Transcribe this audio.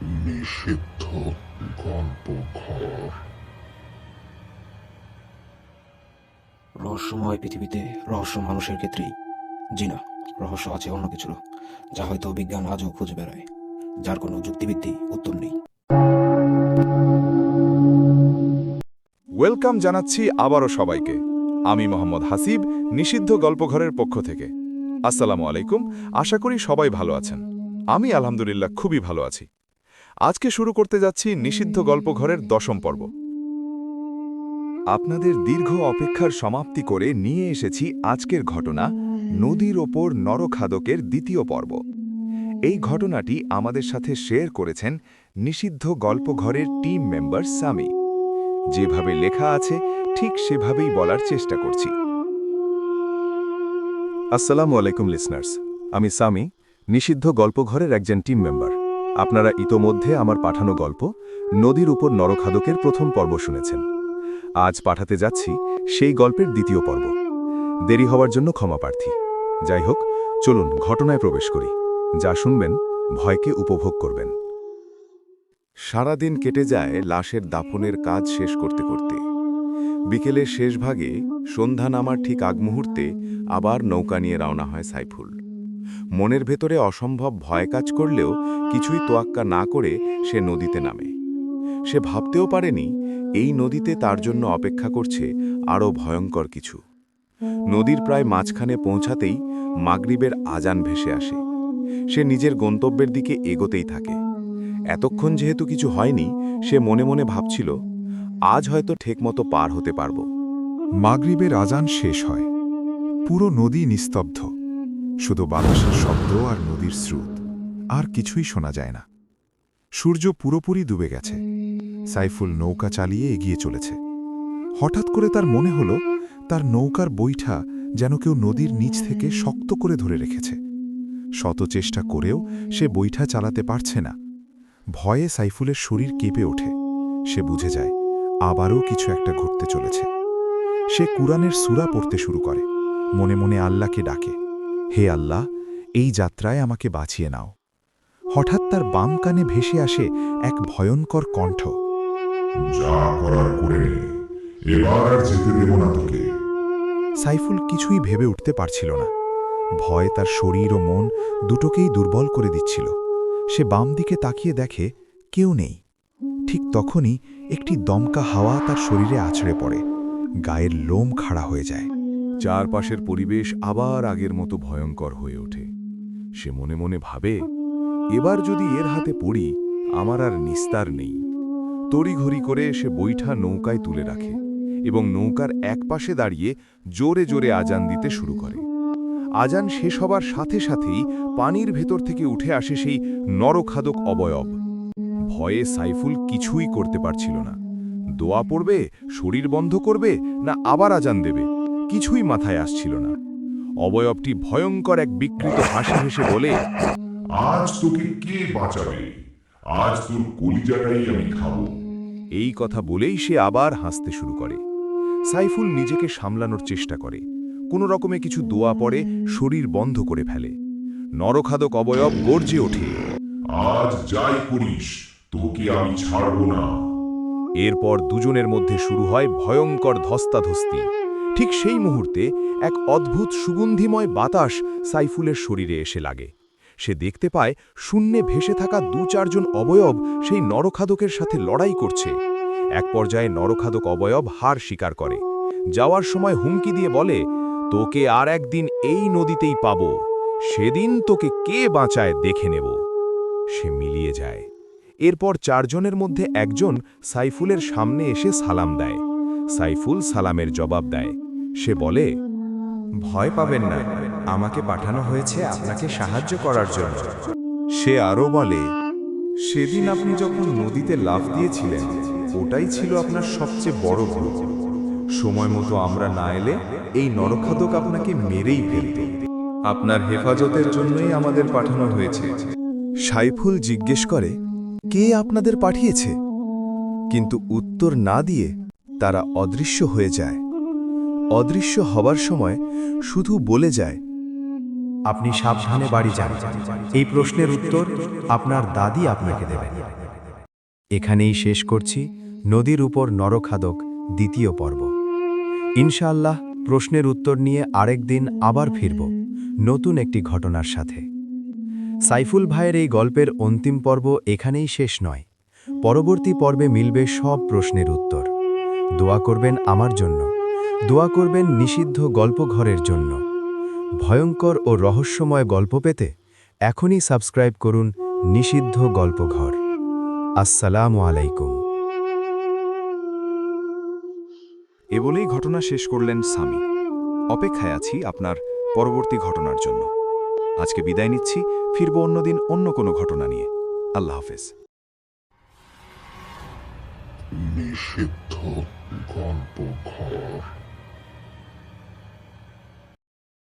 নিষিদ্ধ গল্পঘর। রহস্যময় পৃথিবীতে রহস্য মানুষের ক্ষেত্রেই। জি না, রহস্য আছে অন্য কিছুরও, যা হয়তো বিজ্ঞান আজও খুঁজে বেড়ায়, যার কোনো যুক্তিভিত্তিক উত্তর নেই। ওয়েলকাম জানাচ্ছি আবারও সবাইকে। আমি মোহাম্মদ হাসিব, নিষিদ্ধ গল্পঘরের পক্ষ থেকে। আসসালামু আলাইকুম, আশা করি সবাই ভালো আছেন। আমি আলহামদুলিল্লাহ খুবই ভালো আছি। আজকে শুরু করতে যাচ্ছি নিষিদ্ধ গল্পঘরের 10ম পর্ব। আপনাদের দীর্ঘ অপেক্ষার সমাপ্তি করে নিয়ে এসেছি আজকের ঘটনা, নদীর ওপর নরখাদকের 2য় পর্ব। এই ঘটনাটি আমাদের সাথে শেয়ার করেছেন নিষিদ্ধ গল্পঘরের টিম মেম্বার সামি। যেভাবে লেখা আছে ঠিক সেভাবেই বলার চেষ্টা করছি। আসসালামু আলাইকুম লিসনার্স, আমি সামি, নিষিদ্ধ গল্পঘরের একজন টিম মেম্বার। আপনারা ইতোমধ্যে আমার পাঠানো গল্প নদীর উপর নরখাদকের 1ম পর্ব শুনেছেন। আজ পাঠাতে যাচ্ছি সেই গল্পের 2য় পর্ব। দেরি হওয়ার জন্য ক্ষমা প্রার্থী। যাই হোক, চলুন ঘটনায় প্রবেশ করি। যা শুনবেন ভয়কে উপভোগ করবেন। সারাদিন কেটে যায় লাশের দাফনের কাজ শেষ করতে করতে। বিকেলের শেষ ভাগে সন্ধ্যা নামার ঠিক আগ মুহূর্তে আবার নৌকা নিয়ে রওনা হয় সাইফুল। মনের ভেতরে অসম্ভব ভয় কাজ করলেও কিছুই তোয়াক্কা না করে সে নদীতে নামে। সে ভাবতেও পারেনি এই নদীতে তার জন্য অপেক্ষা করছে আরও ভয়ঙ্কর কিছু। নদীর প্রায় মাঝখানে পৌঁছাতেই মাগরিবের আজান ভেসে আসে। সে নিজের গন্তব্যের দিকে এগোতেই থাকে। এতক্ষণ যেহেতু কিছু হয়নি, সে মনে মনে ভাবছিল, আজ হয়তো ঠিকমতো পার হতে পারব। মাগরিবের আজান শেষ হয়। পুরো নদী নিস্তব্ধ, শুধু বাতাসের শব্দ আর নদীর স্রোত, আর কিছুই শোনা যায় না। সূর্য পুরোপুরি ডুবে গেছে। সাইফুল নৌকা চালিয়ে এগিয়ে চলেছে। হঠাৎ করে তার মনে হলো তার নৌকার বৈঠা যেন কেউ নদীর নিচ থেকে শক্ত করে ধরে রেখেছে। শত চেষ্টা করেও সে বৈঠা চালাতে পারছে না। ভয়ে সাইফুলের শরীর কেঁপে ওঠে। সে বুঝে যায় আবারও কিছু একটা ঘটতে চলেছে। সে কুরআনের সূরা পড়তে শুরু করে, মনে মনে আল্লাহকে ডাকে, হে আল্লাহ, এই যাত্রায় আমাকে বাঁচিয়ে নাও। হঠাৎ তার বাম কানে ভেসে আসে এক ভয়ঙ্কর কণ্ঠ, যা করার করে নে, এবার আর যেতে দেব না তোকে। সাইফুল কিছুই ভেবে উঠতে পারছিল না। ভয় তার শরীর ও মন দুটোকেই দুর্বল করে দিচ্ছিল। সে বাম দিকে তাকিয়ে দেখে কেউ নেই। ঠিক তখনই একটি দমকা হাওয়া তার শরীরে আছড়ে পড়ে। গায়ের লোম খাড়া হয়ে যায়। চারপাশের পরিবেশ আবার আগের মতো ভয়ঙ্কর হয়ে ওঠে। সে মনে মনে ভাবে, এবার যদি এর হাতে পড়ি, আমার আর নিস্তার নেই। তড়িঘড়ি করে সে বৈঠা নৌকায় তুলে রাখে এবং নৌকার একপাশে দাঁড়িয়ে জোরে জোরে আজান দিতে শুরু করে। আজান শেষ হবার সাথে সাথেই পানির ভেতর থেকে উঠে আসে সেই নরখাদক অবয়ব। ভয়ে সাইফুল কিছুই করতে পারছিল না। দোয়া পড়বে, শরীর বন্ধ করবে, না আবার আজান দেবে, কিছুই মাথায় আসছিল না। অবয়বটি ভয়ঙ্কর এক বিকৃত হাসি হেসে বলে, আজ তোকে কে বাঁচাবে? আজ তোর কলিজাটাই আমি খাবো। এই কথা বলেই সে আবার হাসতে শুরু করে। সাইফুল নিজেকে সামলানোর চেষ্টা করে। কোনো রকমে কিছু দোয়া পড়ে, শরীর বন্ধ করে ফেলে। নরখাদক অবয়ব গর্জে ওঠে, আজ যাই করিস, তোকে আমি ছাড়ব না। এরপর দুজনের মধ্যে শুরু হয় ভয়ঙ্কর ধস্তাধস্তি। ঠিক সেই মুহূর্তে এক অদ্ভুত সুগন্ধিময় বাতাস সাইফুলের শরীরে এসে লাগে। সে দেখতে পায় শূন্যে ভেসে থাকা 2-4 জন অবয়ব সেই নরখাদকের সাথে লড়াই করছে। এক পর্যায়ে নরখাদক অবয়ব হার স্বীকার করে। যাওয়ার সময় হুমকি দিয়ে বলে, তোকে আর একদিন এই নদীতেই পাব, সেদিন তোকে কে বাঁচায় দেখে নেব। সে মিলিয়ে যায়। এরপর 4 জনের মধ্যে একজন সাইফুলের সামনে এসে সালাম দেয়। সাইফুল সালামের জবাব দেয়। সে বলে, ভয় পাবেন না, আমাকে পাঠানো হয়েছে আপনাকে সাহায্য করার জন্য। সে আরও বলে, সেদিন আপনি যখন নদীতে লাফ দিয়েছিলেন, ওটাই ছিল আপনার সবচেয়ে বড় ভুল। সময় মতো আমরা না এলে এই নরখাদক আপনাকে মেরেই ফেলত। আপনার হেফাজতের জন্যই আমাদের পাঠানো হয়েছে। সাইফুল জিজ্ঞেস করে, কে আপনাদের পাঠিয়েছে? কিন্তু উত্তর না দিয়ে তারা অদৃশ্য হয়ে যায়। অদৃশ্য হবার সময় শুধু বলে যায়, আপনি সাবধানে বাড়ি যান। এই প্রশ্নের উত্তর আপনার দাদি আপনাকে দেবেন। এখানেই শেষ করছি নদীর উপর নরখাদক দ্বিতীয় পর্ব। ইনশাআল্লাহ প্রশ্নের উত্তর নিয়ে আরেকদিন আবার ফিরব নতুন একটি ঘটনার সাথে। সাইফুল ভাইয়ের এই গল্পের অন্তিম পর্ব এখানেই শেষ নয়। পরবর্তী পর্বে মিলবে সব প্রশ্নের উত্তর। দোয়া করবেন আমার জন্য, দোয়া করবেন নিষিদ্ধ গল্পঘরের জন্য। ভয়ঙ্কর ও রহস্যময় গল্প পেতে এখনই সাবস্ক্রাইব করুন নিষিদ্ধ গল্পঘর। আসসালামু আলাইকুম। এ বলেই ঘটনা শেষ করলেন সামি। অপেক্ষায় আছি আপনার পরবর্তী ঘটনার জন্য। আজকে বিদায় নিচ্ছি, ফিরব অন্যদিন অন্য কোনো ঘটনা নিয়ে। আল্লাহ হাফেজ। নিষিদ্ধ গল্পঘর।